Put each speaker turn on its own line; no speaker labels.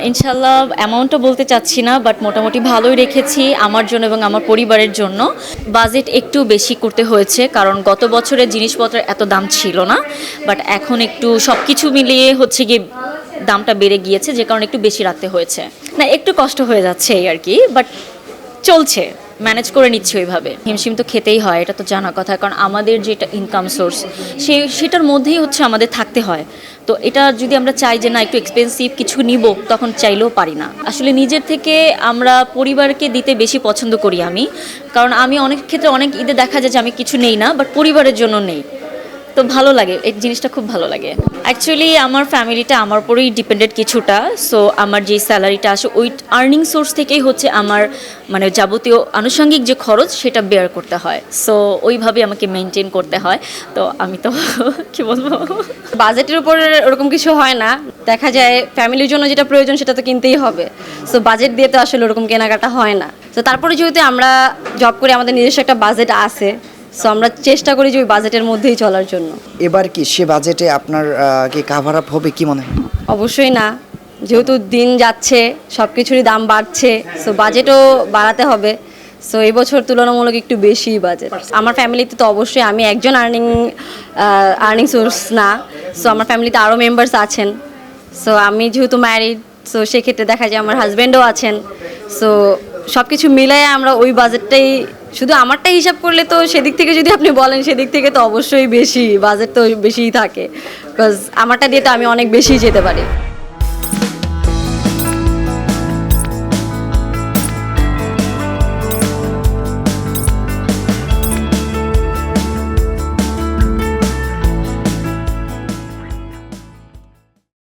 ইনশাল্লাহ অ্যামাউন্টটা বলতে চাচ্ছি না, বাট মোটামুটি ভালোই রেখেছি আমার জন্য এবং আমার পরিবারের জন্য। বাজেট একটু বেশি করতে হয়েছে, কারণ গত বছরের জিনিসপত্রের এত দাম ছিল না, বাট এখন একটু সব কিছু মিলিয়ে হচ্ছে গিয়ে দামটা বেড়ে গিয়েছে, যে কারণে একটু বেশি রাখতে হয়েছে। না, একটু কষ্ট হয়ে যাচ্ছে এই আর কি, বাট চলছে, ম্যানেজ করে নিচ্ছি ওইভাবে। হিমশিম তো খেতেই হয়, এটা তো জানা কথা, কারণ আমাদের যেটা ইনকাম সোর্স সেটার মধ্যেই হচ্ছে আমাদের থাকতে হয়। তো এটা যদি আমরা চাই যে না একটু এক্সপেন্সিভ কিছু নিব, তখন চাইলেও পারি না। আসলে নিজের থেকে আমরা পরিবারকে দিতে বেশি পছন্দ করি আমি, কারণ আমি অনেক ক্ষেত্রে অনেক ঈদে দেখা যায় যে আমি কিছু নেই না, বাট পরিবারের জন্য নেই। তো ভালো লাগে, এই জিনিসটা খুব ভালো লাগে। অ্যাকচুয়ালি আমার ফ্যামিলিটা আমার উপরেই ডিপেন্ডেন্ট কিছুটা। সো আমার যে স্যালারিটা আসে ওই আর্নিং সোর্স থেকেই হচ্ছে আমার মানে যাবতীয় আনুষঙ্গিক যে খরচ সেটা বেয়ার করতে হয়। সো ওইভাবে আমাকে মেনটেন করতে হয়। তো আমি তো কি বলবো,
বাজেটের উপর ওরকম কিছু হয় না, দেখা যায় ফ্যামিলির জন্য যেটা প্রয়োজন সেটা তো কিনতেই হবে। সো বাজেট দিয়ে তো আসলে ওরকম কেনাকাটা হয় না। তো তারপরে যেহেতু আমরা জব করে আমাদের নিজস্ব একটা বাজেট আছে, সো আমরা চেষ্টা করি যে ওই বাজেটের মধ্যেই চলার জন্য।
এবার কি সে বাজেটে আপনার কি কাভার আপ হবে কি মনে হয়?
অবশ্যই না, যেহেতু দিন যাচ্ছে সব কিছুরই দাম বাড়ছে, সো বাজেটও বাড়াতে হবে। সো এই বছর তুলনামূলক একটু বেশি বাজেট। আমার ফ্যামিলিতে তো অবশ্যই আমি একজন আর্নিং সোর্স না, সো আমার ফ্যামিলিতে আরও মেম্বার্স আছেন। সো আমি যেহেতু ম্যারিড, সো সেক্ষেত্রে দেখা যায় আমার হাজব্যান্ডও আছেন। সো সব কিছু মিলাই আমরা ওই বাজেটটাই, শুধু আমারটাই হিসাব করলে তো সেদিক থেকে যদি আপনি বলেন সেদিক থেকে তো অবশ্যই বেশি বাজেট তো বেশিই থাকে, বিকজ আমারটা দিয়ে তো আমি অনেক বেশি যেতে পারি।